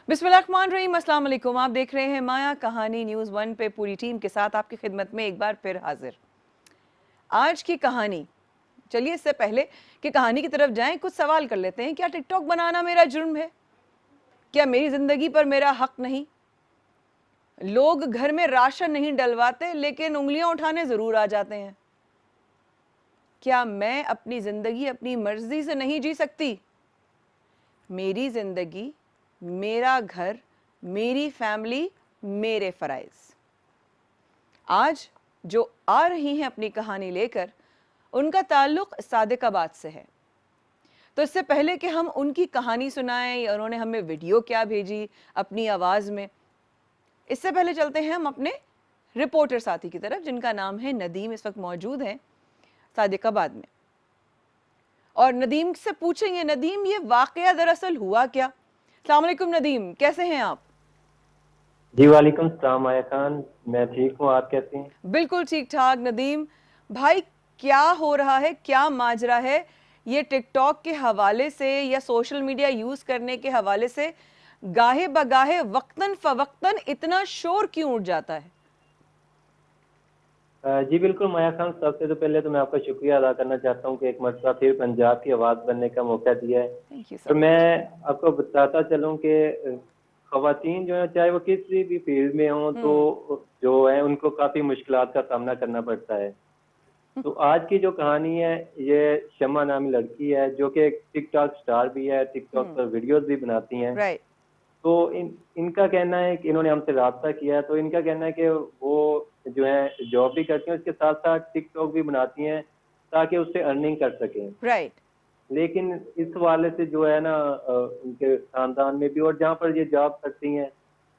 बिस्मिल्लाहिर्रहमानिर्रहीम, अस्सलाम वालेकुम। आप देख रहे हैं माया कहानी न्यूज़ 1 पे पूरी टीम के साथ आपकी खिदमत में एक बार फिर हाजिर। आज की कहानी, चलिए इससे पहले कि कहानी की तरफ जाएं कुछ सवाल कर लेते हैं। क्या टिकटॉक बनाना मेरा जुर्म है? क्या मेरी ज़िंदगी पर मेरा हक नहीं? लोग घर में राशन नहीं डलवाते लेकिन उंगलियां उठाने ज़रूर आ जाते हैं। क्या मैं अपनी ज़िंदगी अपनी मर्जी से नहीं जी सकती? मेरी ज़िंदगी, मेरा घर, मेरी फैमिली, मेरे फ़राइज़। आज जो आ रही हैं अपनी कहानी लेकर, उनका ताल्लुक़ सादिकाबाद से है। तो इससे पहले कि हम उनकी कहानी सुनाएं या उन्होंने हमें वीडियो क्या भेजी अपनी आवाज़ में, इससे पहले चलते हैं हम अपने रिपोर्टर साथी की तरफ, जिनका नाम है नदीम। इस वक्त मौजूद हैं सादिकाबाद में, और नदीम से पूछेंगे, नदीम ये वाक़या दरअसल हुआ क्या? अस्सलाम वालेकुम नदीम, कैसे हैं आप? जी वालेकुम सलाम आया खान, मैं ठीक हूँ। आप कैसे हैं? बिल्कुल ठीक ठाक नदीम भाई। क्या हो रहा है, क्या माजरा है ये टिकटॉक के हवाले से या सोशल मीडिया यूज करने के हवाले से? गाहे बगाहे वक्तन फवक्तन इतना शोर क्यों उठ जाता है? जी बिल्कुल माया खान, सबसे तो पहले तो मैं आपका शुक्रिया अदा करना चाहता हूँ कि एक मरतबा फिर पंजाब की आवाज़ बनने का मौका दिया है। थैंक यू सो और मैं मच। आपको बताता चलूँ कि ख़वातीन जो है, चाहे वो किसी भी फील्ड में हों, हम्म। तो जो है उनको काफ़ी मुश्किलात का सामना करना पड़ता है। तो आज की जो कहानी है, ये शमा नामी लड़की है जो कि एक टिकटॉक स्टार भी है, टिकटॉक हम्म। पर वीडियोस भी बनाती हैं। राइट। तो इनका कहना है कि इन्होंने हमसे राब्ता किया, तो इनका कहना है कि वो जो है जॉब भी करती हैं, उसके साथ साथ टिकटॉक भी बनाती हैं ताकि उससे अर्निंग कर सकें। राइट। लेकिन इस हवाले से जो है ना, उनके खानदान में भी और जहाँ पर ये जॉब करती हैं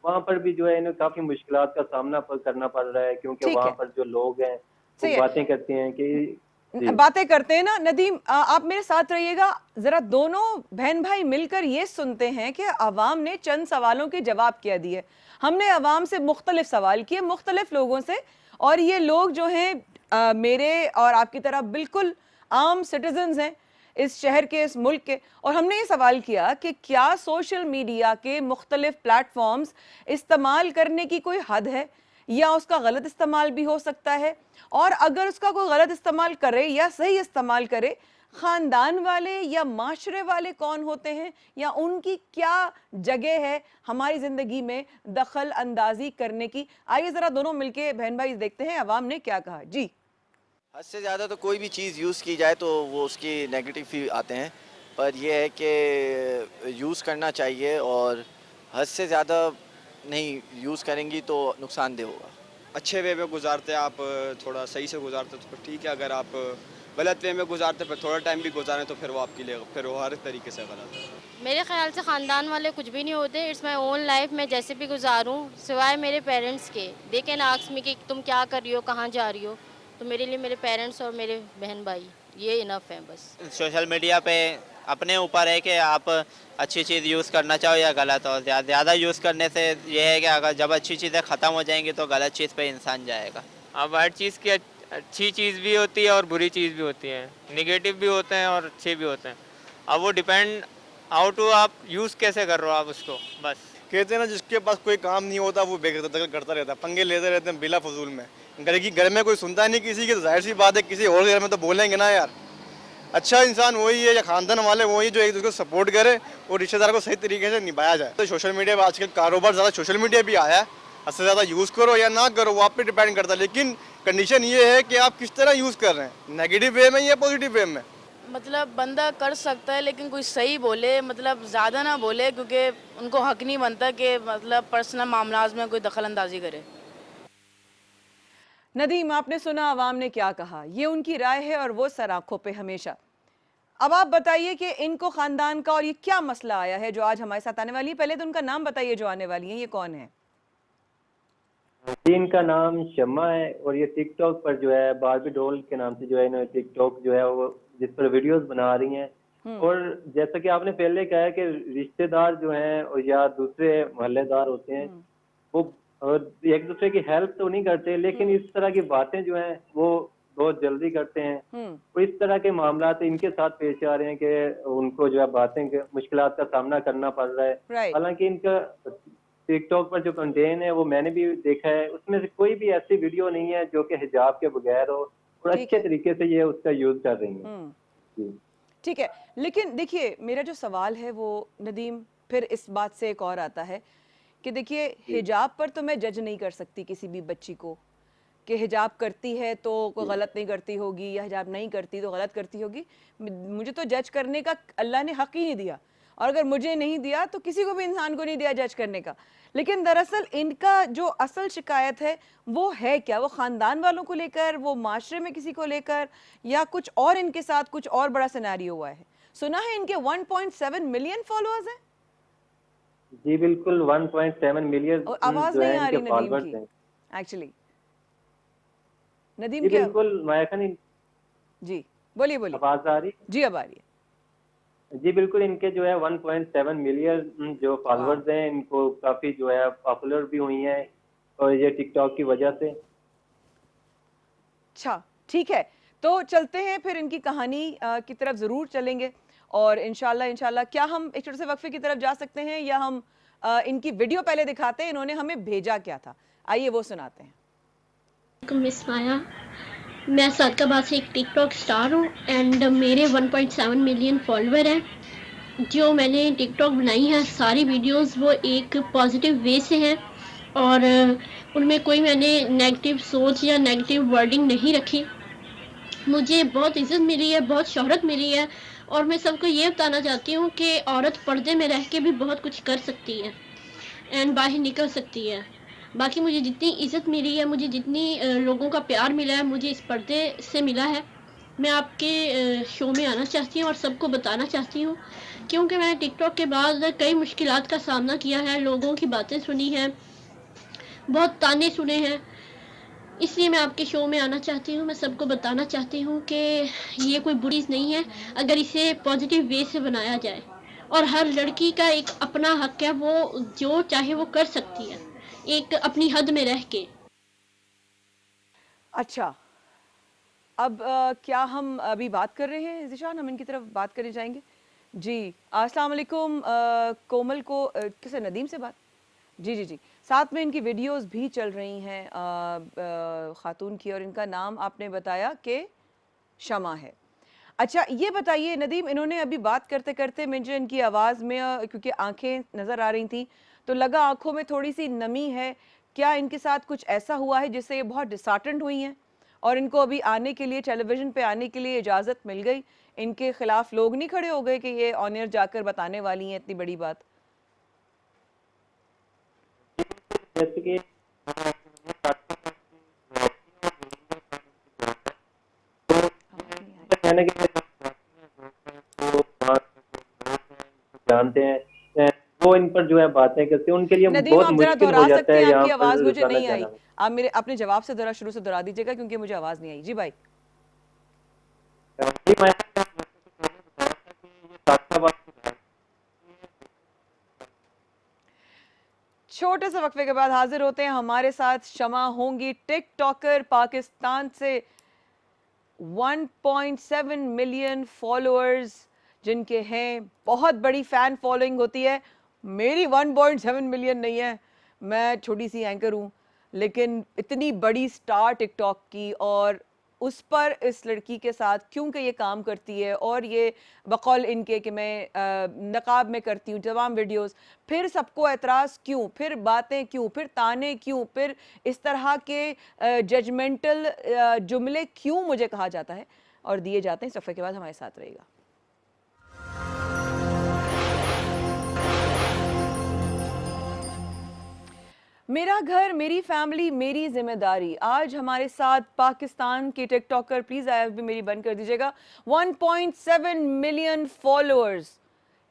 वहाँ पर भी जो है इन्हें काफ़ी मुश्किलात का सामना करना पड़ रहा है, क्योंकि ठीक वहाँ है। पर जो लोग हैं वो सही है। बातें करते हैं कि जी। बातें करते हैं ना नदीम, आप मेरे साथ रहिएगा जरा। दोनों बहन भाई मिलकर ये सुनते हैं कि अवाम ने चंद सवालों के जवाब क्या दिए। हमने अवाम से मुख्तलिफ सवाल किए, मुख्तलिफ लोगों से, और ये लोग जो हैं मेरे और आपकी तरह बिल्कुल आम सिटीजन्स हैं इस शहर के, इस मुल्क के। और हमने ये सवाल किया कि क्या सोशल मीडिया के मुख्तलिफ प्लेटफॉर्म्स इस्तेमाल करने की कोई हद है, या उसका गलत इस्तेमाल भी हो सकता है? और अगर उसका कोई गलत इस्तेमाल करे या सही इस्तेमाल करे, खानदान वाले या माशरे वाले कौन होते हैं, या उनकी क्या जगह है हमारी जिंदगी में दखल अंदाजी करने की? आइए जरा दोनों मिलके बहन भाई देखते हैं अवाम ने क्या कहा। जी। हद से ज़्यादा तो कोई भी चीज़ यूज़ की जाए तो वो उसकी नेगेटिव ही आते हैं, पर यह है कि यूज़ करना चाहिए और हद से ज़्यादा नहीं यूज़ करेंगी तो नुकसानदेह होगा। अच्छे वे में गुजारते आप, थोड़ा सही से गुजारते तो फिर ठीक है। अगर आप गलत वे में गुजारते फिर थोड़ा टाइम भी गुजारें तो फिर वो आपके लिए फिर वो हर तरीके से गलत है। मेरे ख्याल से ख़ानदान वाले कुछ भी नहीं होते। इट्स माई ओन लाइफ, मैं जैसे भी गुजारूँ सिवाय मेरे पेरेंट्स के। दे कैन आस्क मी कि तुम क्या कर रही हो, कहाँ जा रही हो। तो मेरे लिए मेरे पेरेंट्स और मेरे बहन भाई ये इनफ है बस। सोशल मीडिया पे अपने ऊपर है कि आप अच्छी चीज़ यूज़ करना चाहो या गलत। और ज़्यादा यूज़ करने से ये है कि अगर जब अच्छी चीज़ें ख़त्म हो जाएंगी तो गलत चीज़ पे इंसान जाएगा। अब हर चीज़ की अच्छी चीज़ भी होती है और बुरी चीज़ भी होती है, निगेटिव भी होते हैं और अच्छे भी होते हैं। अब वो डिपेंड हाउ टू आप यूज़ कैसे कर रहे हो आप उसको, बस। कहते हैं ना, जिसके पास कोई काम नहीं होता वो बेदखल करता रहता है, पंगे लेते रहते हैं बिला फजूल में। घर में कोई सुनता नहीं किसी की, तो जाहिर सी बात है किसी और घर में तो बोलेंगे ना यार। अच्छा इंसान वही है या खानदान वाले वही जो एक दूसरे को सपोर्ट करे और रिश्तेदार को सही तरीके से निभाया जाए। तो सोशल मीडिया पर आजकल कारोबार ज़्यादा सोशल मीडिया भी आया है। सबसे ज़्यादा यूज़ करो या ना करो वो आप पे डिपेंड करता है, लेकिन कंडीशन ये है कि आप किस तरह यूज़ कर रहे हैं, नेगेटिव वे में या पॉजिटिव वे में। मतलब बंदा कर सकता है लेकिन कोई सही बोले, मतलब ज़्यादा ना बोले, क्योंकि उनको हक नहीं बनता कि मतलब पर्सनल मामलात में कोई दखल अंदाजी करे। नदीम, आपने सुना अवाम ने क्या कहा। ये उनकी राय है और वो सर आंखों पे हमेशा। अब आप बताइए कि इनको खानदान का और ये क्या मसला आया है जो आज हमारे साथ आने वाली है। पहले तो उनका नाम बताइए जो आने वाली है, ये कौन है? जी, इनका नाम शम्मा है और ये टिकटॉक पर जो है बारबी डॉल के नाम से जो है इन्होंने टिकटॉक जो है वो जिस पर वीडियोस बना रही हैं। हम्म। और जैसा कि आपने पहले कहा है कि रिश्तेदार जो हैं और या दूसरे मोहल्लेदार होते हैं हम्म। वो एक दूसरे की हेल्प तो नहीं करते, लेकिन हम्म। इस तरह की बातें जो हैं वो बहुत जल्दी करते हैं। हम्म। तो इस तरह के मामला इनके साथ पेश आ रहे हैं कि उनको जो है मुश्किलात का सामना करना पड़ रहा है। राइट। हालांकि इनका टिकटॉक पर जो कंटेंट है वो मैंने भी देखा है, उसमें से कोई भी ऐसी वीडियो नहीं है जो कि हिजाब के बगैर हो, और ठीक अच्छे है। तरीके से ये उसका यूज कर रही हैं। हम्म। जी ठीक है, लेकिन देखिए मेरा जो सवाल है वो नदीम फिर इस बात से एक और आता है कि देखिए हिजाब पर तो मैं जज नहीं कर सकती किसी भी बच्ची को कि हिजाब करती है तो कोई गलत नहीं करती होगी या हिजाब नहीं करती तो गलत करती होगी। मुझे तो जज करने का अल्लाह ने हक ही नहीं दिया, और अगर मुझे नहीं दिया तो किसी को भी इंसान को नहीं दिया जज करने का। लेकिन दरअसल इनका जो असल शिकायत है वो है क्या? वो ख़ानदान वालों को लेकर, वो माशरे में किसी को लेकर, या कुछ और इनके साथ कुछ और बड़ा सिनेरियो हुआ है? सुना है इनके 1.7 मिलियन फॉलोअर्स हैं। जी बिल्कुल, 1.7 मिलियन और आवाज़ जो नहीं है आ इनके रही नदीम फॉलोअर्स की हैं। एक्चुअली। नदीम जी क्या? बिल्कुल, माया खान, जी बोलिए बोलिए। आवाज आ रही है? जी अब आ रही है। जी बिल्कुल, इनके जो है 1.7 मिलियन जो वाह। फॉलोअर्स हैं, इनको काफी जो है पॉपुलर भी हुई हैं और ये टिकटॉक की वजह से। अच्छा ठीक है, तो चलते हैं फिर इनकी कहानी की तरफ ज़रूर चलेंगे, और इंशाल्लाह इंशाल्लाह क्या हम एक छोटे से वक्फे की तरफ जा सकते हैं, या हम इनकी वीडियो पहले दिखाते हैं इन्होंने हमें भेजा क्या था, आइए वो सुनाते हैं। मिस माया, मैं सादकाबाद से एक टिकटॉक स्टार हूँ एंड मेरे 1.7 मिलियन फॉलोअर हैं। जो मैंने टिकटॉक बनाई है सारी वीडियोस वो एक पॉजिटिव वे से हैं, और उनमें कोई मैंने नेगेटिव सोच या नेगेटिव वर्डिंग नहीं रखी। मुझे बहुत इज़्ज़त मिली है, बहुत शोहरत मिली है, और मैं सबको ये बताना चाहती हूँ कि औरत पर्दे में रह के भी बहुत कुछ कर सकती है एंड बाहर निकल सकती है। बाकी मुझे जितनी इज़्ज़त मिली है, मुझे जितनी लोगों का प्यार मिला है, मुझे इस पर्दे से मिला है। मैं आपके शो में आना चाहती हूँ और सबको बताना चाहती हूँ, क्योंकि मैंने टिकटॉक के बाद कई मुश्किलात का सामना किया है, लोगों की बातें सुनी हैं, बहुत ताने सुने हैं। इसलिए मैं आपके शो में आना चाहती हूँ। मैं सबको बताना चाहती हूँ कि ये कोई बुरी चीज़ नहीं है अगर इसे पॉजिटिव वे से बनाया जाए, और हर लड़की का एक अपना हक है, वो जो चाहे वो कर सकती है एक अपनी हद में रह के। अच्छा, अब क्या हम अभी बात कर रहे हैं ज़ीशान, हम इनकी तरफ बात करने जाएंगे। जी अस्सलाम वालेकुम। कोमल को किसे, नदीम से बात? जी जी जी, साथ में इनकी वीडियोस भी चल रही हैं खातून की, और इनका नाम आपने बताया कि शमा है। अच्छा ये बताइए नदीम, इन्होंने अभी बात करते करते मुझे इनकी आवाज़ में क्योंकि आंखें नज़र आ रही थी तो लगा आंखों में थोड़ी सी नमी है। क्या इनके साथ कुछ ऐसा हुआ है जिससे ये बहुत डिसहार्टेंड हुई हैं, और इनको अभी आने के लिए, टेलीविज़न पे आने के लिए इजाज़त मिल गई? इनके खिलाफ लोग नहीं खड़े हो गए कि ये ऑन एयर जाकर बताने वाली हैं इतनी बड़ी बात? जैसे कि कहना कि जानते हैं, वो इन पर जो है बातें करते हैं, उनके लिए नदीम बहुत आप जरा मुश्किल हो दोहरा जाता सकते है हैं, यहाँ आपकी आवाज़ पर मुझे रिसालत नहीं आई। जाना। आप मेरे अपने जवाब से जरा शुरू से दोहरा दीजिएगा क्योंकि मुझे आवाज़ नहीं आई। जी भाई। जी, मैं छोटे से वक्फे के बाद हाजिर होते हैं, हमारे साथ शमा होंगी, टिकटॉकर, पाकिस्तान से 1.7 मिलियन फॉलोअर्स जिनके हैं, बहुत बड़ी फ़ैन फॉलोइंग होती है। मेरी 1.7 मिलियन नहीं है, मैं छोटी सी एंकर हूँ, लेकिन इतनी बड़ी स्टार टिकटॉक की, और उस पर इस लड़की के साथ क्योंकि ये काम करती है, और ये बकौल इनके कि मैं नकाब में करती हूँ तमाम वीडियोस, फिर सबको एतराज़ क्यों, फिर बातें क्यों, फिर ताने क्यों, फिर इस तरह के जजमेंटल जुमले क्यों मुझे कहा जाता है और दिए जाते हैं? सफ़े के बाद हमारे साथ रहेगा। मेरा घर, मेरी फैमिली, मेरी जिम्मेदारी। आज हमारे साथ पाकिस्तान के टिकटॉकर, प्लीज़ आईएफ भी मेरी बंद कर दीजिएगा, 1.7 मिलियन फॉलोअर्स।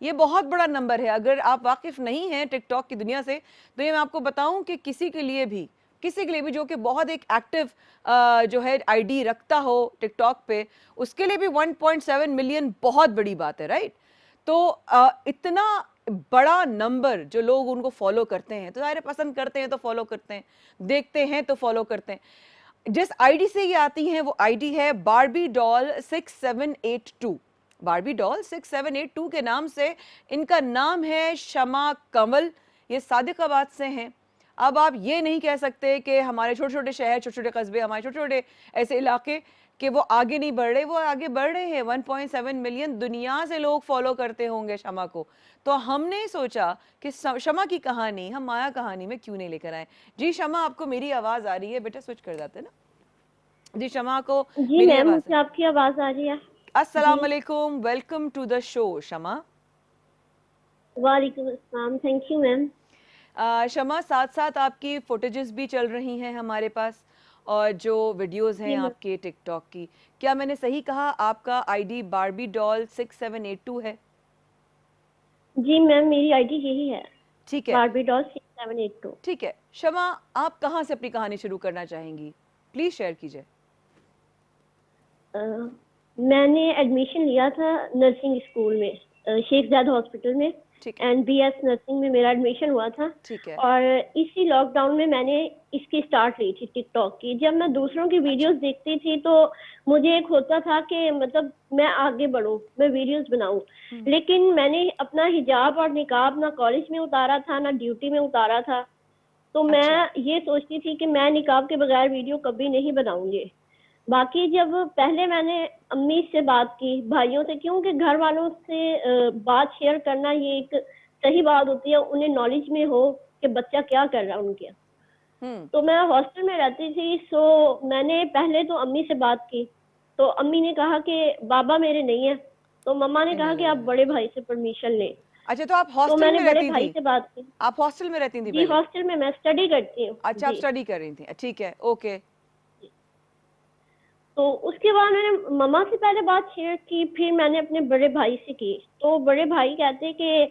ये बहुत बड़ा नंबर है। अगर आप वाकिफ़ नहीं हैं टिकटॉक की दुनिया से तो ये मैं आपको बताऊं कि किसी के लिए भी जो कि बहुत एक एक्टिव जो है आईडी रखता हो टिकटॉक पे, उसके लिए भी 1.7 मिलियन बहुत बड़ी बात है, राइट? तो इतना बड़ा नंबर जो लोग उनको फॉलो करते हैं, तो ज़ाहिर है पसंद करते हैं तो फॉलो करते हैं, देखते हैं तो फॉलो करते हैं। जिस आईडी से ये आती हैं वो आईडी है बारबी डॉल 6782। बारबी डॉल 6782 के नाम से इनका नाम है शमा कंवल। ये सादिकाबाद से हैं। अब आप ये नहीं कह सकते कि हमारे छोटे छोटे शहर, छोटे छोटे कस्बे, हमारे छोटे छोटे ऐसे इलाके कि वो आगे नहीं बढ़ रहे, वो आगे बढ़ रहे हैं। 1.7 मिलियन दुनिया से लोग फॉलो करते होंगे शमा को। तो हमने सोचा कि शमा की कहानी हम माया कहानी में क्यों नहीं लेकर आए। जी शमा, आपको मेरी आवाज़ आ रही है? बेटा स्विच कर जाते हैं ना। जी शमा को जी मेरी मैम, आवाज़ मुझे आपकी आवाज़ आ रही है। अस्सलाम वालेकुम, वेलकम टू द शो शमा। वालेकुम अस्सलाम, थैंक यू मैम। शमा, साथ साथ आपकी फुटेजेस भी चल रही हैं हमारे पास और जो वीडियोस हैं जी मैम। आपके टिकटॉक की। क्या मैंने सही कहा आपका आईडी बारबी डॉल 6782 है? जी मैम, मेरी आईडी यही है, ठीक है, बारबी डॉल 6782। ठीक है। शमा, आप कहाँ से अपनी कहानी शुरू करना चाहेंगी? प्लीज शेयर कीजिए। मैंने एडमिशन लिया था नर्सिंग स्कूल में, शेख जाद हॉस्पिटल में, ठीक है, एंड बीएस नर्सिंग में मेरा एडमिशन हुआ था। ठीक है। और इसी लॉकडाउन में मैंने इसकी स्टार्ट ली थी टिकटॉक की। जब मैं दूसरों की वीडियोस देखती थी तो मुझे एक होता था कि मतलब मैं आगे बढ़ूं, मैं वीडियोस बनाऊं। लेकिन मैंने अपना हिजाब और निकाब ना कॉलेज में उतारा था ना ड्यूटी में उतारा था। तो मैं ये सोचती थी कि मैं निकाब के बगैर वीडियो कभी नहीं बनाऊंगी। बाकी जब पहले मैंने अम्मी से बात की, भाइयों से, क्योंकि घर वालों से बात शेयर करना ये एक सही बात होती है, उन्हें नॉलेज में हो कि बच्चा क्या कर रहा है उनके। तो मैं हॉस्टल में रहती थी, सो मैंने पहले तो अम्मी से बात की। तो अम्मी ने कहा कि बाबा मेरे नहीं है। तो मम्मा ने कहा कि आप बड़े भाई से परमिशन लें। अच्छा, तो आप तो हॉस्टल मैंने में बड़े रहती भाई थी? से बात की। आप हॉस्टल में रहती थी जी पहले? हॉस्टल में मैं स्टडी करती हूँ। अच्छा, आप जी। स्टडी कर रही थी, ठीक है, ओके। तो उसके बाद मैंने मम्मा से पहले बात शेयर की, फिर मैंने अपने बड़े भाई से की। तो बड़े भाई कहते कि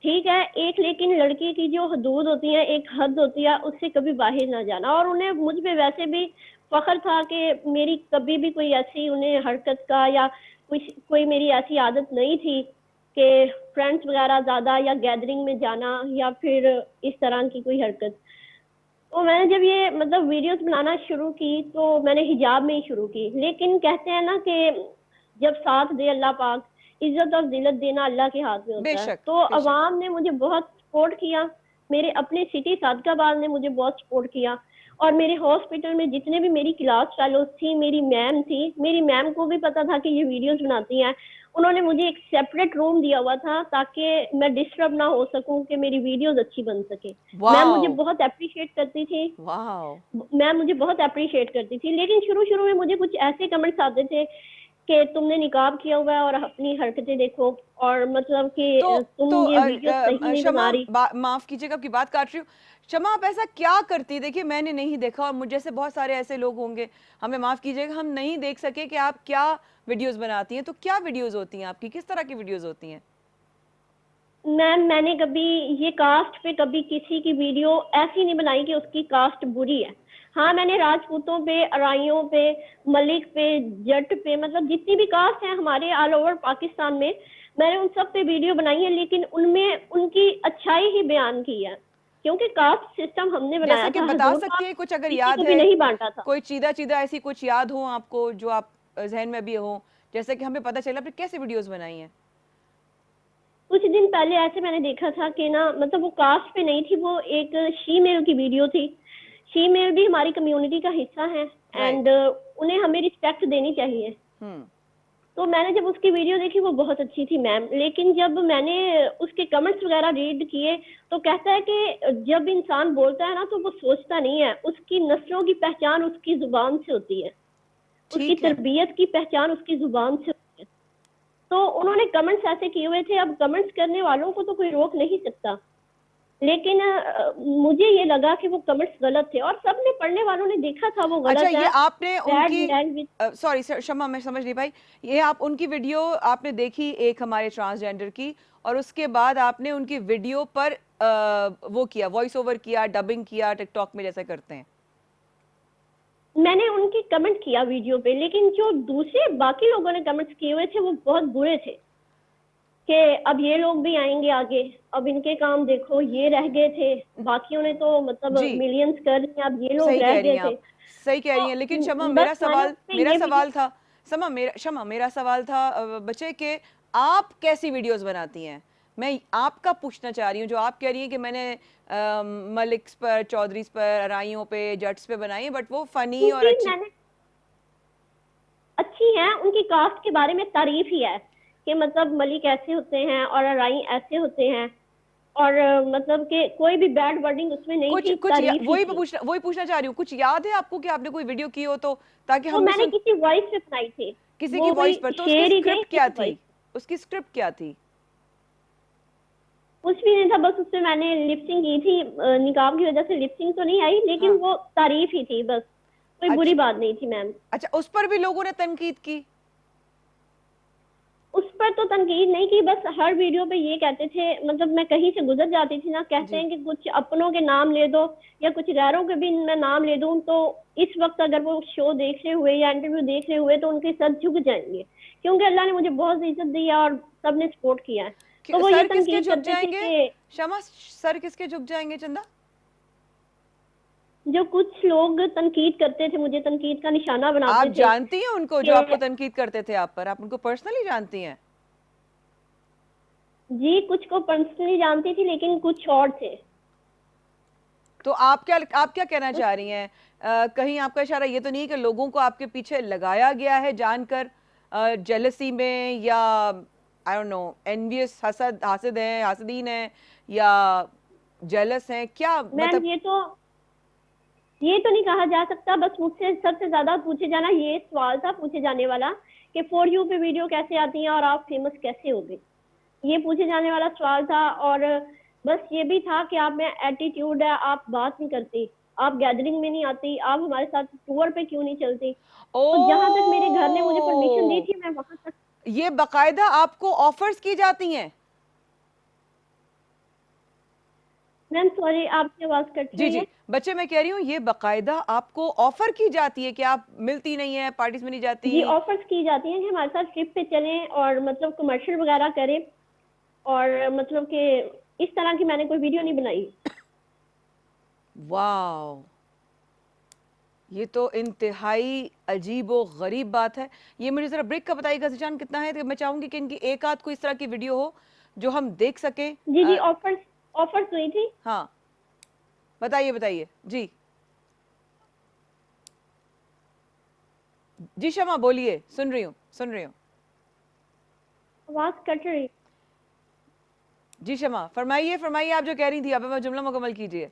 ठीक है, एक लेकिन लड़की की जो हदूद होती है, एक हद होती है, उससे कभी बाहर ना जाना। और उन्हें मुझ पे वैसे भी फख्र था कि मेरी कभी भी कोई ऐसी उन्हें हरकत का या कोई मेरी ऐसी आदत नहीं थी कि फ्रेंड्स वगैरह ज़्यादा या गैदरिंग में जाना या फिर इस तरह की कोई हरकत। तो मैंने जब ये मतलब वीडियोस बनाना शुरू की तो मैंने हिजाब में ही शुरू की। लेकिन कहते हैं ना कि जब साथ दे अल्लाह पाक, इज्जत और जिल्लत देना अल्लाह के हाथ में होता है। बेशक, तो बेशक। अवाम ने मुझे बहुत सपोर्ट किया, मेरे अपने सिटी सादकाबाद ने मुझे बहुत सपोर्ट किया। और मेरे हॉस्पिटल में जितने भी मेरी क्लास फेलोज थी, मेरी मैम थी, मेरी मैम को भी पता था कि ये वीडियोस बनाती हैं। उन्होंने मुझे एक सेपरेट रूम दिया हुआ था ताकि मैं डिस्टर्ब ना हो सकूं, कि मेरी वीडियोस अच्छी बन सके। मैम मुझे वाओ, बहुत अप्रिशिएट करती थी, वाओ। मैम मुझे बहुत अप्रिशिएट करती थी। लेकिन शुरू शुरू में मुझे कुछ ऐसे कमेंट्स आते थे कि तुमने निकाब किया हुआ है और अपनी हरकतें देखो, और मतलब कि तुम ये वीडियो सही नहीं शमा, बना रही। माफ कीजिएगा आपकी बात काट रही हूँ। शमा, आप ऐसा क्या करती? देखिए, मैंने नहीं देखा और मुझ जैसे बहुत सारे ऐसे लोग होंगे, हमें माफ कीजिएगा, हम नहीं देख सके कि आप क्या वीडियोस बनाती हैं। तो क्या वीडियोस होती हैं आपकी, किस तरह की वीडियोस होती हैं? मैम मैंने कभी ये कास्ट पे कभी किसी की वीडियो ऐसी नहीं बनाई कि उसकी कास्ट बुरी है। हाँ, मैंने राजपूतों पे, अराइयों पे, मलिक पे, जट पे, मतलब जितनी भी कास्ट है हमारे ऑल ओवर पाकिस्तान में, मैंने उन सब पे वीडियो बनाई है। लेकिन उनमें उनकी अच्छाई ही बयान की है, क्योंकि कास्ट सिस्टम हमने बनाया जैसे कि था, बता हजूर सकती पाक है कुछ, अगर किसी याद को भी है नहीं बांटा था। कोई चीदा चीदा ऐसी कुछ याद हो आपको जो आप जहन में भी हो, जैसे कि हमें पता चला आपने कैसे वीडियोस बनाई हैं? कुछ दिन पहले ऐसे मैंने देखा था कि ना, मतलब वो कास्ट पे नहीं थी, वो एक शीमेल की वीडियो थी। शीमेल भी हमारी कम्युनिटी का हिस्सा है एंड उन्हें हमें रिस्पेक्ट देनी चाहिए। तो मैंने जब उसकी वीडियो देखी, वो बहुत अच्छी थी मैम। लेकिन जब मैंने उसके कमेंट्स वगैरह रीड किए तो कहता है कि जब इंसान बोलता है ना तो वो सोचता नहीं है, उसकी नस्लों की पहचान उसकी जुबान से होती है, उसकी ठीक है। तरबियत की पहचान उसकी जुबान से होती है। तो उन्होंने कमेंट्स ऐसे किए हुए थे। अब कमेंट्स करने वालों को तो कोई रोक नहीं सकता, लेकिन मुझे ये लगा कि वो कमेंट्स गलत थे और सबने, पढ़ने वालों ने देखा था वो गलत अच्छा, है। ये आपने बैड उनकी लैंग्वेज। सॉरी शमा, मैं समझ नहीं पाई। ये आप उनकी वीडियो आपने देखी एक हमारे ट्रांसजेंडर की, और उसके बाद आपने उनकी वीडियो पर वो किया, वॉइस ओवर किया, डबिंग किया, टिकटॉक में जैसे करते हैं? मैंने उनकी कमेंट किया वीडियो पे, लेकिन जो दूसरे बाकी लोगों ने कमेंट्स किए हुए थे वो बहुत बुरे थे कि अब ये लोग भी आएंगे आगे, अब इनके काम देखो, ये रह गए थे, बाकियों ने तो मतलब जी मिलियंस कर लिए, अब ये लोग सही रह कह रही गए हैं थे। आप, सही कह रही हैं। लेकिन तो शमा बस मेरा मैंने सवाल उसमें मेरा ये वीडियो सवाल था, शमा मेरा सवाल था बच्चे के आप कैसी वीडियोस बनाती हैं, मैं आपका पूछना चाह रही हूँ। जो आप कह रही हैं कि मैंने मलिक्स पर, चौधरीज पर, अराइयों पे, जट्स पे बनाई है, बट वो फनी और क्योंकि अच्छी। मैंने अच्छी है, उनकी कास्ट के बारे में तारीफ ही है कि मतलब मलिक ऐसे होते हैं और अराई ऐसे होते हैं, और मतलब कि कोई भी बैड वर्डिंग उसमें नहीं कुछ थी, कुछ तारीफ ही थी। वही पूछना चाह रही हूँ, कुछ याद है आपको कि आपने कोई वीडियो की हो तो, ताकि वो हम भी मैंने सुन, किसी वॉइस पे बनाई थी, किसी की वो वॉइस भी पर। तो उसकी शेर ही थे, स्क्रिप्ट क्या किसी थी, वॉइस। उसकी स्क्रिप्ट क्या थी? कुछ भी नहीं था, बस उसमें मैंने लिपसिंग की थी, निकाब की वजह से लिपसिंग तो नहीं आई, लेकिन हाँ, वो तारीफ ही थी बस, कोई बुरी अच्छा बात नहीं थी मैम। अच्छा, उस पर भी लोगों ने तनकीद की? उस पर तो तनकीद नहीं की, बस हर वीडियो पे ये कहते थे, मतलब मैं कहीं से गुजर जाती थी ना, कहते जी हैं कि कुछ अपनों के नाम ले दो या कुछ गैरों के भी मैं नाम ले दूं, तो इस वक्त अगर वो शो देख रहे हुए या इंटरव्यू देख रहे हुए तो उनके सर झुक जाएंगे, क्योंकि अल्लाह ने मुझे बहुत इज्जत दी है और सबने सपोर्ट किया है। तो वो ये सर किसके तनकीद झुक करते थे जाएंगे कि शमा, सर किसके झुक जाएंगे चंदा? जो कुछ लोग तनकीद करते थे, मुझे तनकीद का निशाना बनाते आप थे जानती हैं उनको, जो आपको कि तनकीद करते थे आप पर? आप उनको पर्सनली जानती हैं? जी, कुछ को पर्सनली जानती थी लेकिन कुछ और थे। तो आप क्या कहना चाह रही हैं? कहीं आपका इशारा ये तो नहीं है कि लोगों को आपके पीछे लगाया गया है जानकर, जेलसी में, या I don't know, envious, Hasid हैं, हासिदीन हैं, या जेलस हैं, क्या मैम मतलब? ये तो नहीं कहा जा सकता, बस मुझसे सबसे ज्यादा पूछे जाना ये सवाल था पूछे जाने वाला कि फॉर यू पे वीडियो कैसे आती है और आप फेमस कैसे हो गए, ये पूछे जाने वाला सवाल था। और बस ये भी था कि आप में एटीट्यूड है, आप बात नहीं करती, आप गैदरिंग में नहीं आती, आप हमारे साथ टूर पे क्यों नहीं चलती। तो जहां तक मेरे घर ने मुझे परमिशन दी ओ, थी मैं वहां तक। ये बकायदा आपको ऑफर्स की जाती हैं? मैम सॉरी, आपकी आवाज कट जी रही जी है। बच्चे, मैं कह रही हूँ ये बकायदा आपको ऑफर की जाती है कि आप मिलती नहीं है, पार्टीज में नहीं जाती? जी, ऑफर्स की जाती हैं कि हमारे साथ ट्रिप पे चलें और मतलब कमर्शियल वगैरह करें, और मतलब कि इस तरह की मैंने कोई वीडियो नहीं बनाई। वाह, ये तो इंतहाई अजीब व गरीब बात है। ये मुझे ज़रा ब्रेक का बताइएगा ज़ीशान, कितना है? तो मैं चाहूँगी कि इनकी एक आध कोई इस तरह की वीडियो हो जो हम देख सकें। जी जी, ऑफर्स ऑफर्स हुई थी। हाँ, बताइए बताइए जी। जी शमा बोलिए, सुन रही हूँ, सुन रही हूँ। आवाज कट रही। जी शमा, फरमाइए फरमाइए, आप जो कह रही थी, आप अपना जुमला मुकम्मल कीजिए।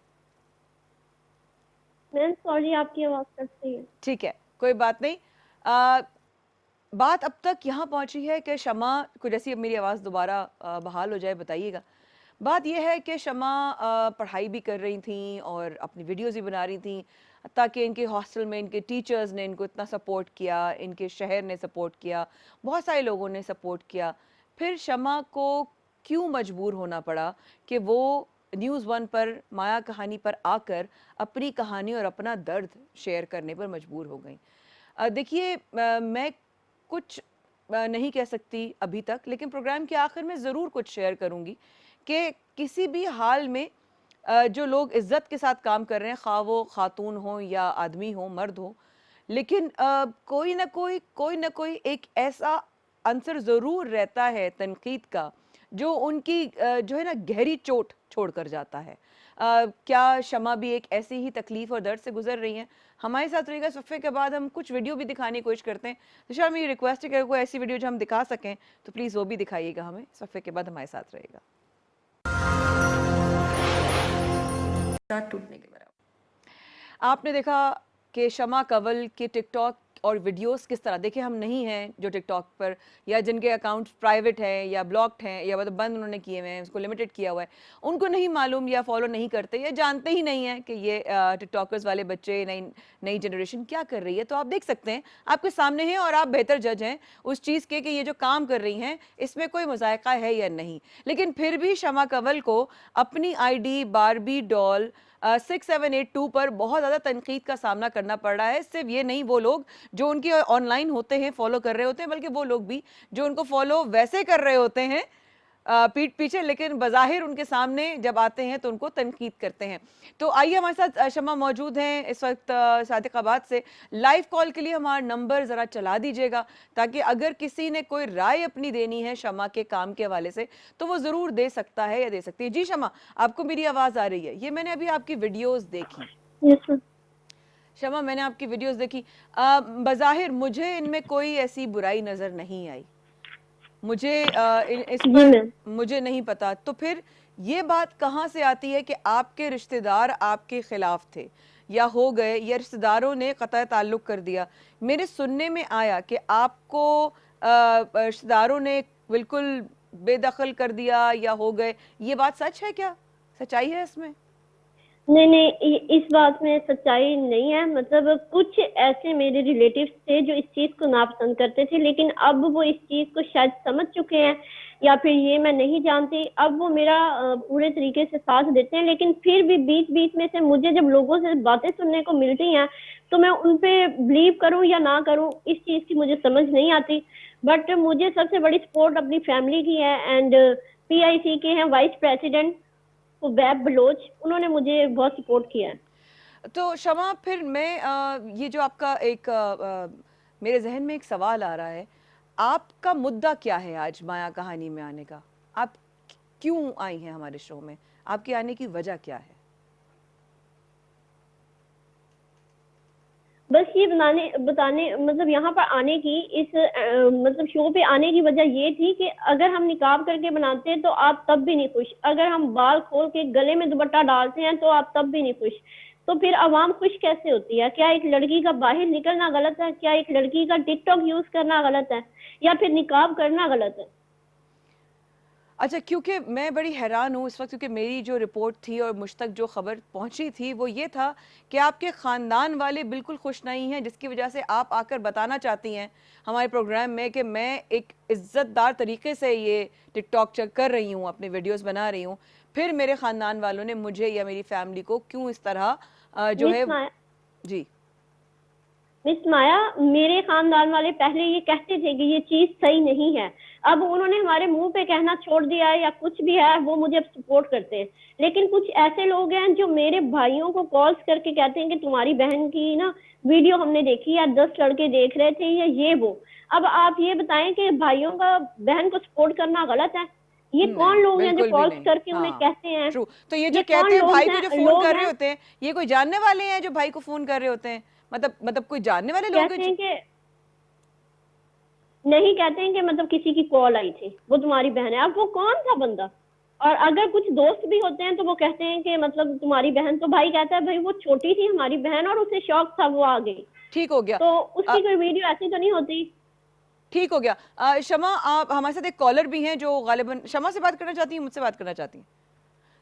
मैम सॉरी, आपकी आवाज कट रही है। ठीक है, कोई बात नहीं। आ, बात अब तक यहाँ पहुँची है कि शमा को, जैसी अब मेरी आवाज़ दोबारा बहाल हो जाए बताइएगा। बात यह है कि शमा पढ़ाई भी कर रही थी और अपनी वीडियोस भी बना रही थी, ताकि इनके हॉस्टल में इनके टीचर्स ने इनको इतना सपोर्ट किया, इनके शहर ने सपोर्ट किया, बहुत सारे लोगों ने सपोर्ट किया। फिर शमा को क्यों मजबूर होना पड़ा कि वो न्यूज़ वन पर माया कहानी पर आकर अपनी कहानी और अपना दर्द शेयर करने पर मजबूर हो गई? देखिए, मैं कुछ नहीं कह सकती अभी तक, लेकिन प्रोग्राम के आखिर में ज़रूर कुछ शेयर करूँगी कि किसी भी हाल में जो लोग इज़्ज़त के साथ काम कर रहे हैं, ख़्वाह वो ख़ातून हो या आदमी हो, मर्द हो, लेकिन कोई ना कोई एक ऐसा अंसर ज़रूर रहता है तनकीद का, जो उनकी जो है ना, गहरी चोट छोड़ कर जाता है। क्या शमा भी एक ऐसी ही तकलीफ़ और दर्द से गुजर रही हैं? हमारे साथ रहिएगा। सफ़े के बाद हम कुछ वीडियो भी दिखाने की कोशिश करते हैं, तो शायद मेरी रिक्वेस्ट है कि कोई ऐसी वीडियो जो हम दिखा सकें तो प्लीज़ वो भी दिखाइएगा हमें। सफ़े के बाद हमारे साथ रहेगा। टूटने के बराबर। आपने देखा कि शमा कंवल के टिकटॉक और वीडियोस किस तरह, देखिए हम नहीं हैं जो टिकटॉक पर, या जिनके अकाउंट्स प्राइवेट हैं या ब्लॉक्ड हैं या मतलब बंद उन्होंने किए हुए हैं, उसको लिमिटेड किया हुआ है, उनको नहीं मालूम या फॉलो नहीं करते या जानते ही नहीं हैं कि ये टिकटॉकर्स वाले बच्चे, नई जनरेशन क्या कर रही है। तो आप देख सकते हैं, आपके सामने हैं और आप बेहतर जज हैं उस चीज़ के कि ये जो काम कर रही हैं इसमें कोई मुज़ायका है या नहीं। लेकिन फिर भी शमा कंवल को अपनी आईडी बारबी डॉल 6782 पर बहुत ज़्यादा तनकीद का सामना करना पड़ रहा है। सिर्फ ये नहीं, वो लोग जो उनकी ऑनलाइन होते हैं, फॉलो कर रहे होते हैं, बल्कि वो लोग भी जो उनको फॉलो वैसे कर रहे होते हैं पीठ पीछे, लेकिन बज़ाहिर उनके सामने जब आते हैं तो उनको तनकीद करते हैं। तो आइए, हमारे साथ शमा मौजूद हैं इस वक्त सादिकाबाद से। लाइव कॉल के लिए हमारा नंबर ज़रा चला दीजिएगा, ताकि अगर किसी ने कोई राय अपनी देनी है शमा के काम के हवाले से तो वो ज़रूर दे सकता है या दे सकती है। जी शमा, आपको मेरी आवाज़ आ रही है? ये मैंने अभी आपकी वीडियोज़ देखी। Yes ma'am. शमा, मैंने आपकी वीडियोज़ देखी। बज़ाहिर मुझे इनमें कोई ऐसी बुराई नज़र नहीं आई। मुझे इस जी पर मैम। मुझे नहीं पता। तो फिर ये बात कहाँ से आती है कि आपके रिश्तेदार आपके खिलाफ थे या हो गए, या रिश्तेदारों ने क़तअ ताल्लुक़ कर दिया? मेरे सुनने में आया कि आपको रिश्तेदारों ने बिल्कुल बेदखल कर दिया या हो गए। ये बात सच है क्या? सच्चाई है इसमें? नहीं नहीं, इस बात में सच्चाई नहीं है। मतलब कुछ ऐसे मेरे रिलेटिव्स थे जो इस चीज को नापसंद करते थे, लेकिन अब वो इस चीज को शायद समझ चुके हैं, या फिर ये मैं नहीं जानती। अब वो मेरा पूरे तरीके से साथ देते हैं, लेकिन फिर भी बीच बीच में से मुझे जब लोगों से बातें सुनने को मिलती हैं तो मैं उन पे बिलीव करूं या ना करूं, इस चीज की मुझे समझ नहीं आती। बट मुझे सबसे बड़ी सपोर्ट अपनी फैमिली की है, एंड PIC के हैं वाइस प्रेसिडेंट वैब बलोच, उन्होंने मुझे बहुत सपोर्ट किया है। तो शमा, फिर मैं ये जो आपका एक मेरे जहन में एक सवाल आ रहा है, आपका मुद्दा क्या है आज माया कहानी में आने का? आप क्यों आई हैं हमारे शो में? आपके आने की वजह क्या है? बस ये बताने मतलब यहाँ पर आने की, इस मतलब शो पे आने की वजह ये थी कि अगर हम निकाब करके बनाते हैं तो आप तब भी नहीं खुश, अगर हम बाल खोल के गले में दुपट्टा डालते हैं तो आप तब भी नहीं खुश, तो फिर आवाम खुश कैसे होती है? क्या एक लड़की का बाहर निकलना गलत है? क्या एक लड़की का टिकटॉक यूज करना गलत है? या फिर निकाब करना गलत है? अच्छा, क्योंकि मैं बड़ी हैरान हूँ इस वक्त, क्योंकि मेरी जो रिपोर्ट थी और मुझ तक जो खबर पहुँची थी वो ये था कि आपके ख़ानदान वाले बिल्कुल खुश नहीं हैं, जिसकी वजह से आप आकर बताना चाहती हैं हमारे प्रोग्राम में कि मैं एक इज़्ज़तदार तरीके से ये टिकटॉक चेक कर रही हूँ, अपने वीडियोस बना रही हूँ, फिर मेरे ख़ानदान वालों ने मुझे या मेरी फैमिली को क्यों इस तरह जो है। जी मिस माया, मेरे खानदान वाले पहले ये कहते थे कि ये चीज सही नहीं है, अब उन्होंने हमारे मुंह पे कहना छोड़ दिया है, या कुछ भी है वो मुझे अब सपोर्ट करते हैं। लेकिन कुछ ऐसे लोग हैं जो मेरे भाइयों को कॉल्स करके कहते हैं कि तुम्हारी बहन की ना वीडियो हमने देखी है, 10 लड़के देख रहे थे, या ये वो। अब आप ये बताएं कि भाइयों का बहन को सपोर्ट करना गलत है? ये कौन लोग हैं जो बिल्कुल भी कॉल्स नहीं। करके उन्हें हाँ, कहते हैं? ट्रू। तो ये जो ये कौन कहते हैं लोग भाई को हैं? जो फोन लोग कर रहे हैं होते हैं, ये कोई जानने वाले हैं जो भाई को फोन कर रहे होते हैं? मतलब कोई जानने वाले लोग कहते हैं हैं कि नहीं, कहते हैं कि मतलब किसी की कॉल आई थी, वो तुम्हारी बहन है। अब वो कौन था बंदा? और अगर कुछ दोस्त भी होते हैं तो वो कहते हैं कि मतलब तुम्हारी बहन, तो भाई कहता है भाई वो छोटी थी हमारी बहन और उसे शौक था, वो आ गई, ठीक हो गया। तो उसकी कोई वीडियो ऐसी तो नहीं होती। ठीक हो गया। शमा, आप हमारे साथ एक कॉलर भी हैं जो गालिबन शमा से बात करना चाहती हैं, मुझसे बात करना चाहती हैं?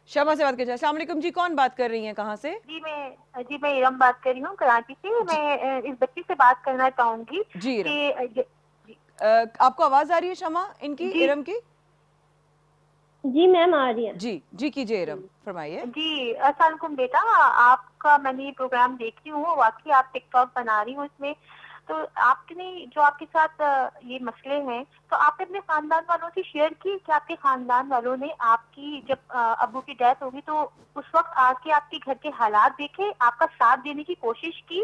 शमा से बात करना। अस्सलाम वालेकुम जी, कौन बात कर रही हैं, कहाँ से? जी मैं इरम बात कर रही हूँ कराची से। मैं इस बच्ची से बात करना चाहूंगी जी इरम, कि आपको आवाज आ रही है शमा इनकी, जी इरम की? जी मैम आ रही है। जी जी कीजिए इरम, फरमाइए। जी अस्सलाम वालेकुम बेटा, आपका मैंने ये प्रोग्राम देखी हूँ, वाकई आप टिकटॉक बना रही हूँ इसमें, तो आपने जो आपके साथ ये मसले हैं तो आपने अपने खानदान वालों से शेयर की कि आपके खानदान वालों ने आपकी जब अब्बू की डेथ होगी तो उस वक्त आके आपके घर के हालात देखे, आपका साथ देने की कोशिश की?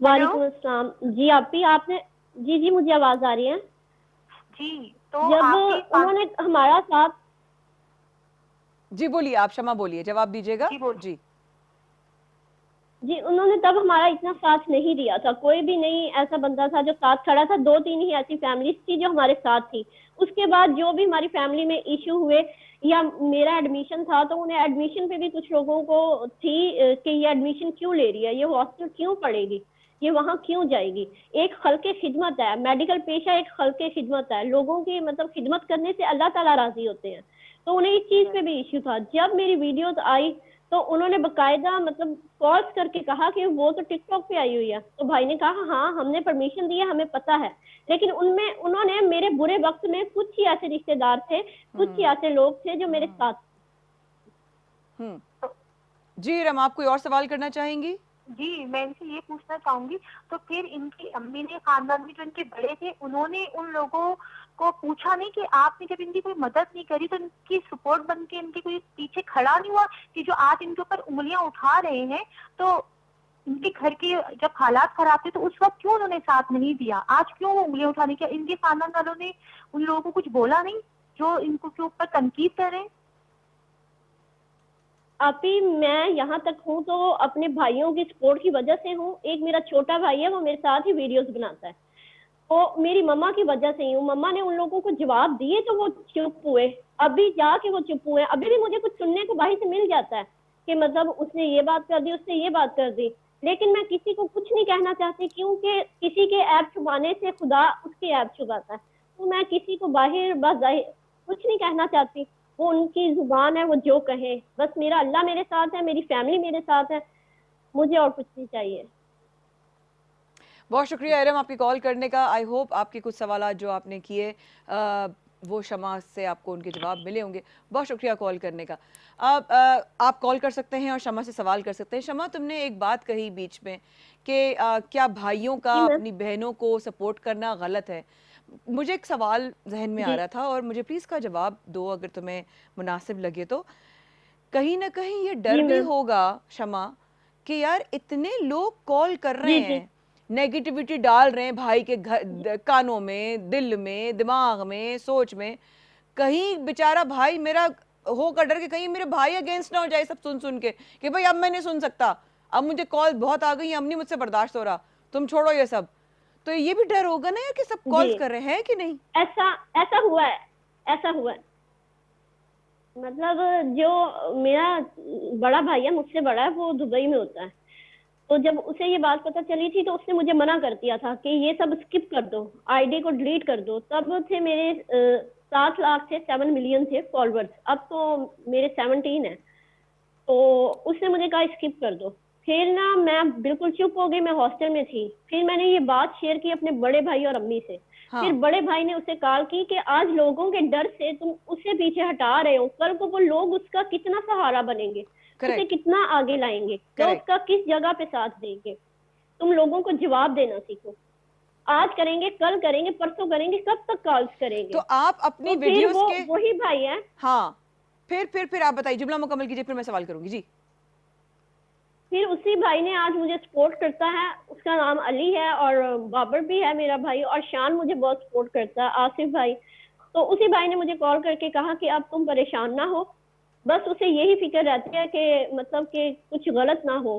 वालेकुम अस्सलाम जी। आपने जी जी मुझे आवाज आ रही है जी। तो जब उन्होंने हमारा साथ, जी बोलिए, आप शमा बोलिए, जवाब दीजिएगा। जी जी उन्होंने तब हमारा इतना साथ नहीं दिया था, कोई भी नहीं ऐसा बंदा था जो साथ खड़ा था। 2-3 ही ऐसी फैमिलीज थी जो हमारे साथ थी। उसके बाद जो भी हमारी फैमिली में इशू हुए, या मेरा एडमिशन था तो उन्हें एडमिशन पे भी कुछ लोगों को थी कि ये एडमिशन क्यों ले रही है, ये हॉस्टल क्यों पढ़ेगी, ये वहाँ क्यों जाएगी। एक खल्के खिदमत है, मेडिकल पेशा एक खल्के खिदमत है, लोगों की मतलब खिदमत करने से अल्लाह ताला राजी होते हैं। तो उन्हें इस चीज पे भी इश्यू था। जब मेरी वीडियोस आई तो उन्होंने बकायदा मतलब कॉल्स करके कहा कि वो तो टिकटॉक पे आई हुई है। तो भाई ने कहा हाँ हमने परमिशन दी है, हमें पता है। लेकिन उन्होंने मेरे बुरे वक्त में कुछ ही ऐसे रिश्तेदार थे, कुछ ही ऐसे लोग थे जो मेरे साथ। जी इरम, आप कोई और सवाल करना चाहेंगी? जी मैं इनसे ये पूछना चाहूंगी, तो फिर इनकी अम्मी ने, खानदान में जो इनके बड़े थे, उन्होंने उन लोगों को पूछा नहीं कि आपने जब इनकी कोई मदद नहीं करी तो इनकी सपोर्ट बन के इनके कोई पीछे खड़ा नहीं हुआ कि जो आज इनके ऊपर उंगलियां उठा रहे हैं, तो इनके घर के जब हालात खराब थे तो उस वक्त क्यों उन्होंने साथ नहीं दिया? आज क्यों वो उंगलियां उठाने? क्या इनके खानदान वालों ने उन लोगों को कुछ बोला नहीं जो इनको के ऊपर तनकीद कर रहे हैं? अभी मैं यहाँ तक हूँ तो अपने भाइयों की सपोर्ट की वजह से हूँ। एक मेरा छोटा भाई है, वो मेरे साथ ही वीडियोस बनाता है, तो मेरी मम्मा की वजह से ही हूँ। मम्मा ने उन लोगों को जवाब दिए तो वो चुप हुए, अभी जाके वो चुप हुए। अभी भी मुझे कुछ सुनने को भाई से मिल जाता है कि मतलब उसने ये बात कर दी, उसने ये बात कर दी, लेकिन मैं किसी को कुछ नहीं कहना चाहती, क्योंकि किसी के ऐप छुपाने से खुदा उसके ऐप छुपाता है। तो मैं किसी को बाहिर बाज़ाहिर कुछ नहीं कहना चाहती, वो उनकी जुबान है, वो जो कहे। बस मेरा अल्लाह मेरे साथ है, मेरी फैमिली मेरे साथ है, मुझे और कुछ नहीं चाहिए। बहुत शुक्रिया इरम आपकी कॉल करने का। आई होप आपके कुछ सवाल जो आपने किए वो शमा से आपको उनके जवाब मिले होंगे। बहुत शुक्रिया कॉल करने का। आप कॉल कर सकते हैं और शमा से सवाल कर सकते हैं। शमा, तुमने एक बात कही बीच में कि क्या भाइयों का अपनी बहनों को सपोर्ट करना गलत है। मुझे एक सवाल जहन में आ रहा था और मुझे प्लीज़ का जवाब दो अगर तुम्हें मुनासिब लगे तो। कहीं ना कहीं ये डर भी होगा शमा कि यार इतने लोग कॉल कर रहे हैं, नेगेटिविटी डाल रहे हैं भाई के कानों में, दिल में, दिमाग में, सोच में। कहीं बेचारा भाई मेरा होकर डर के कहीं मेरे भाई अगेंस्ट ना हो जाए सब सुन सुन के कि भाई अब मैं नहीं सुन सकता, अब मुझे कॉल बहुत आ गई, अब नहीं मुझसे बर्दाश्त हो रहा, तुम छोड़ो ये सब। तो ये भी डर होगा ना यार कि सब कॉल्स कर रहे हैं कि नहीं? ऐसा हुआ है, ऐसा हुआ है। मतलब जो मेरा बड़ा भाई है, मुझसे बड़ा है, वो दुबई में होता है। तो जब उसे ये बात पता चली थी तो उसने मुझे मना कर दिया था कि ये सब स्किप कर दो, आईडी को डिलीट कर दो। तब थे मेरे 7 लाख थे, 7 मिलियन थे फॉलोअर्स, अब तो मेरे 17 है। तो उसने मुझे कहा स्किप कर दो। फिर ना मैं बिल्कुल चुप हो गई, मैं हॉस्टल में थी। फिर मैंने ये बात शेयर की अपने बड़े भाई और अम्मी से। फिर बड़े भाई ने उसे कॉल की कि आज लोगों के डर से तुम उससे पीछे हटा रहे हो, कल को वो लोग उसका कितना सहारा बनेंगे, उसे कितना आगे लाएंगे, तो उसका किस जगह पे साथ देंगे। तुम लोगों को जवाब देना सीखो। आज करेंगे, कल करेंगे, परसों करेंगे, कब तक कॉल्स करेंगे? तो आप अपनी वीडियोस के वही भाई है। हाँ, फिर आप बताइए, जुमला मुकम्मल कीजिए, फिर मैं सवाल करूंगी जी। फिर उसी भाई ने आज मुझे सपोर्ट करता है, उसका नाम अली है, और बाबर भी है मेरा भाई, और शान मुझे बहुत सपोर्ट करता है, आसिफ भाई। तो उसी भाई ने मुझे कॉल करके कहा कि अब तुम परेशान ना हो, बस उसे यही फिक्र रहती है कि मतलब कि कुछ गलत ना हो।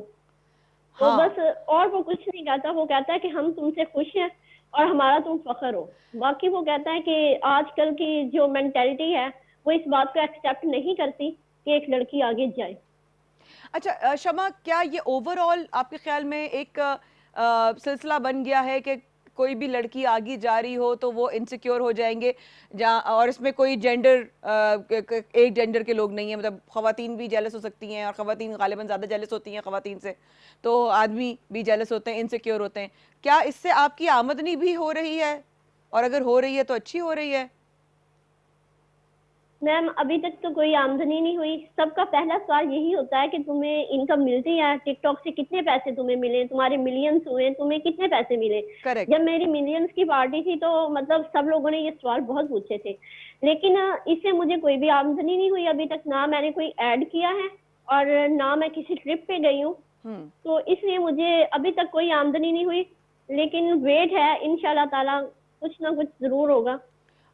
तो बस और वो कुछ नहीं कहता, वो कहता है कि हम तुमसे खुश हैं और हमारा तुम फख्र हो। बाकी वो कहता है कि आजकल की जो मेंटालिटी है वो इस बात को एक्सेप्ट नहीं करती कि एक लड़की आगे जाए। अच्छा शमा, क्या ये ओवरऑल आपके ख्याल में एक सिलसिला बन गया है कि कोई भी लड़की आगे जा रही हो तो वो इनसिक्योर हो जाएंगे, जहाँ और इसमें कोई एक जेंडर के लोग नहीं है, मतलब ख़वातीन भी जेलस हो सकती हैं और ख़वातीन गालिबन ज़्यादा जेलस होती हैं ख़वातीन से, तो आदमी भी जेलस होते हैं, इनसिक्योर होते हैं। क्या इससे आपकी आमदनी भी हो रही है, और अगर हो रही है तो अच्छी हो रही है? मैम अभी तक तो कोई आमदनी नहीं हुई। सबका पहला सवाल यही होता है कि तुम्हें इनकम मिलती है, टिकटॉक से कितने पैसे तुम्हें मिले, तुम्हारे मिलियंस हुए, तुम्हें कितने पैसे मिले। जब मेरी मिलियंस की पार्टी थी तो मतलब सब लोगों ने ये सवाल बहुत पूछे थे, लेकिन इससे मुझे कोई भी आमदनी नहीं हुई अभी तक। ना मैंने कोई ऐड किया है और ना मैं किसी ट्रिप पे गई हूँ, तो इसलिए मुझे अभी तक कोई आमदनी नहीं हुई। लेकिन वेट है, इंशाल्लाह ताला कुछ ना कुछ जरूर होगा,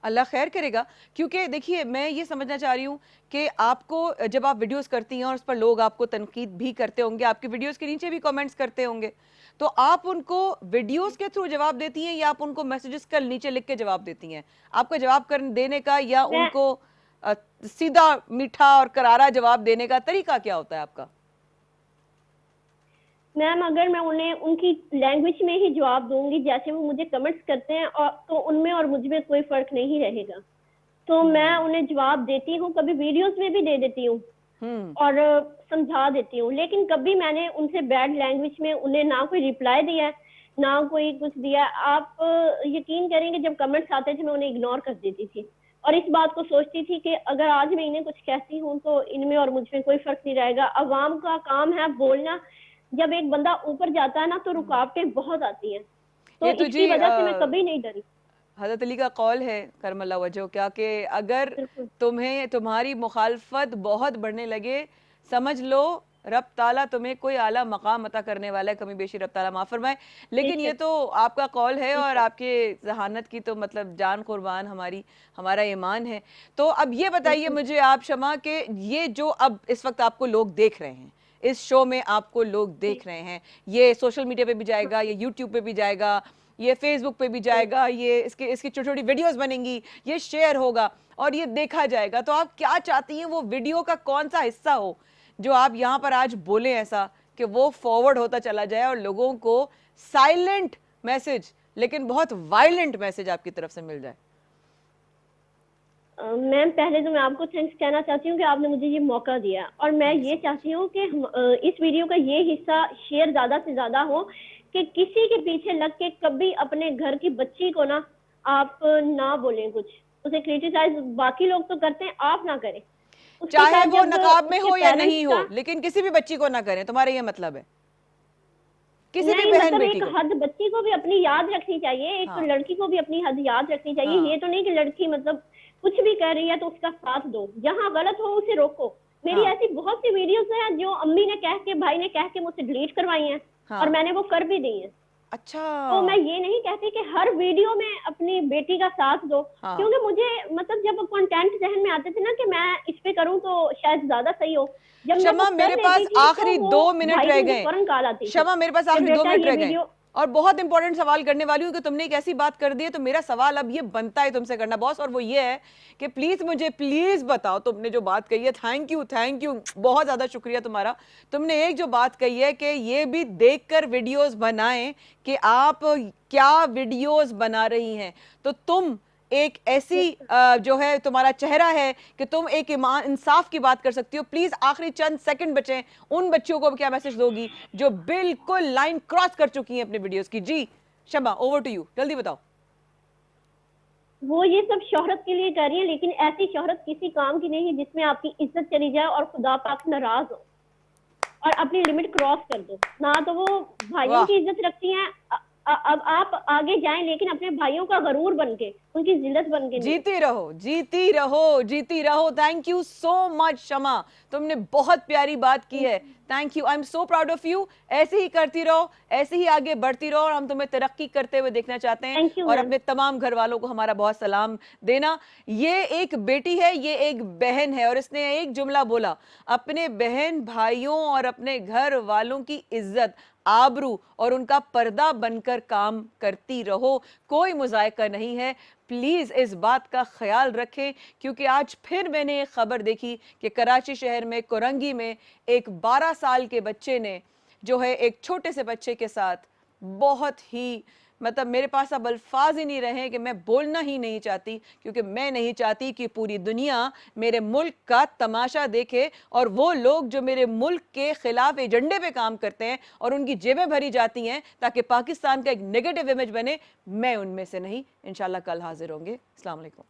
अल्लाह खैर करेगा। क्योंकि देखिए मैं ये समझना चाह रही हूँ कि आपको जब आप वीडियोस करती हैं और उस पर लोग आपको तनकीद भी करते होंगे, आपकी वीडियोस के नीचे भी कमेंट्स करते होंगे, तो आप उनको वीडियोस के थ्रू जवाब देती हैं या आप उनको मैसेजेस का नीचे लिख के जवाब देती हैं? आपका जवाब देने का या उनको सीधा मीठा और करारा जवाब देने का तरीका क्या होता है आपका? मैम अगर मैं उन्हें उनकी लैंग्वेज में ही जवाब दूंगी जैसे वो मुझे कमेंट्स करते हैं, और तो उनमें और मुझ में कोई फर्क नहीं रहेगा। तो मैं उन्हें जवाब देती हूँ, कभी वीडियोस में भी दे देती हूँ और समझा देती हूँ, लेकिन कभी मैंने उनसे बैड लैंग्वेज में उन्हें ना कोई रिप्लाई दिया है ना कोई कुछ दिया। आप यकीन करेंगे जब कमेंट्स आते थे मैं उन्हें इग्नोर कर देती थी, और इस बात को सोचती थी कि अगर आज मैं इन्हें कुछ कहती हूँ तो इनमें और मुझ में कोई फर्क नहीं रहेगा। अवाम का काम है बोलना, जब एक बंदा ऊपर जाता है ना तो रुकावटें बहुत आती हैं, तो इसकी वजह से मैं कभी नहीं डरी। हज़रत अली का कौल है करमल्ला वजह क्या कि अगर तुम्हें तुम्हारी मुखालफत बहुत बढ़ने लगे, समझ लो रब ताला तुम्हें कोई आला मकाम अता करने वाला है, कमी बेशी रब ताला माफ़ फरमाए। लेकिन ये तो आपका कौल है और आपके जहानत की तो मतलब जान कुर्बान हमारा ईमान है। तो अब ये बताइए मुझे आप शमा के ये जो अब इस वक्त आपको लोग देख रहे हैं, इस शो में आपको लोग देख रहे हैं, ये सोशल मीडिया पे भी जाएगा, ये यूट्यूब पे भी जाएगा, ये फेसबुक पे भी जाएगा, ये इसकी छोटी छोटी वीडियोस बनेंगी, ये शेयर होगा और ये देखा जाएगा, तो आप क्या चाहती हैं वो वीडियो का कौन सा हिस्सा हो जो आप यहाँ पर आज बोले ऐसा कि वो फॉरवर्ड होता चला जाए और लोगों को साइलेंट मैसेज लेकिन बहुत वायलेंट मैसेज आपकी तरफ से मिल जाए? मैम पहले तो मैं आपको थैंक्स कहना चाहती हूँ कि आपने मुझे ये मौका दिया, और मैं ये चाहती हूँ कि इस वीडियो का ये हिस्सा शेयर ज़्यादा से ज़्यादा हो कि किसी के पीछे लग के कभी अपने घर की बच्ची को ना आप ना बोलें, कुछ उसे क्रिटिसाइज बाकी लोग तो करते हैं, आप ना करें। चाहे वो नकाब में हो या नहीं हो, लेकिन किसी भी बच्ची को ना करें, तुम्हारा ये मतलब है? किसी भी बहन मतलब बेटी एक को? हद बच्ची को भी अपनी याद रखनी चाहिए, एक हाँ। लड़की को भी अपनी हद याद रखनी चाहिए। हाँ। ये तो नहीं कि लड़की मतलब कुछ भी कर रही है तो उसका साथ दो, जहाँ गलत हो उसे रोको। मेरी हाँ। ऐसी बहुत सी वीडियोस हैं जो अम्मी ने कह के भाई ने कह के मुझसे डिलीट करवाई हैं, हाँ। और मैंने वो कर भी दी है। अच्छा, तो मैं ये नहीं कहती कि हर वीडियो में अपनी बेटी का साथ दो, हाँ। क्योंकि मुझे मतलब जब कंटेंट जहन में आते थे ना कि मैं इस पे करूं तो शायद ज्यादा सही हो, जब मैं शमा वो कर मेरे लेती पास थी, तो आखिरी वो 2 मिनट भाई रह की मुझे गए। फौरन कॉल आती थी शमा मेरे पास कि आखिरी 2 बेटा मिनट ये रह गए वीडियो और बहुत इंपॉर्टेंट सवाल करने वाली हूँ कि तुमने एक ऐसी बात कर दी है, तो मेरा सवाल अब ये बनता है तुमसे करना बॉस, और वो ये है कि प्लीज मुझे प्लीज बताओ, तुमने जो बात कही है, थैंक यू बहुत ज्यादा शुक्रिया तुम्हारा। तुमने एक जो बात कही है कि ये भी देखकर वीडियोस बनाएं कि आप क्या वीडियोस बना रही हैं, तो तुम एक ऐसी जो है तुम्हारा चेहरा है कि तुम एक ईमान इंसाफ की बात कर सकती हो। प्लीज आखिरी चंद सेकंड बचे, उन बच्चियों को क्या मैसेज दोगी जो बिल्कुल लाइन क्रॉस कर चुकी हैं अपने वीडियोस की? जी शमा, ओवर टू यू, जल्दी बताओ। वो ये सब शोहरत के लिए कर रही है, लेकिन ऐसी शोहरत किसी काम की नहीं है जिसमें आपकी इज्जत चली जाए और खुदा पाक नाराज हो और अपनी लिमिट क्रॉस कर दो। ना तो वो भाइयों की इज्जत रखती हैं, अब आप आगे जाएं लेकिन अपने भाइयों का गरूर बन के, उनकी जिल्लत बन के। जीती रहो, जीती रहो, जीती रहो। थैंक यू सो मच शमा, तुमने बहुत प्यारी बात की है। Thank you, I am so proud of you. ऐसे ही करती रहो, ऐसे ही आगे बढ़ती रहो और हम तुम्हें तरक्की करते हुए देखना चाहते हैं। और अपने तमाम घर वालों को हमारा बहुत सलाम देना। ये एक बेटी है, ये एक बहन है और इसने एक जुमला बोला, अपने बहन भाइयों और अपने घर वालों की इज्जत, आबरू और उनका पर्दा बनकर काम करती रहो, कोई मुजायका नहीं है। प्लीज इस बात का ख्याल रखें, क्योंकि आज फिर मैंने एक खबर देखी कि कराची शहर में कोरंगी में एक 12 साल के बच्चे ने जो है एक छोटे से बच्चे के साथ बहुत ही मतलब मेरे पास अब अल्फाज ही नहीं रहे कि मैं बोलना ही नहीं चाहती, क्योंकि मैं नहीं चाहती कि पूरी दुनिया मेरे मुल्क का तमाशा देखे और वो लोग जो मेरे मुल्क के खिलाफ एजेंडे पे काम करते हैं और उनकी जेबें भरी जाती हैं ताकि पाकिस्तान का एक नेगेटिव इमेज बने, मैं उनमें से नहीं। इंशाल्लाह कल हाजिर होंगे। अस्सलाम वालेकुम।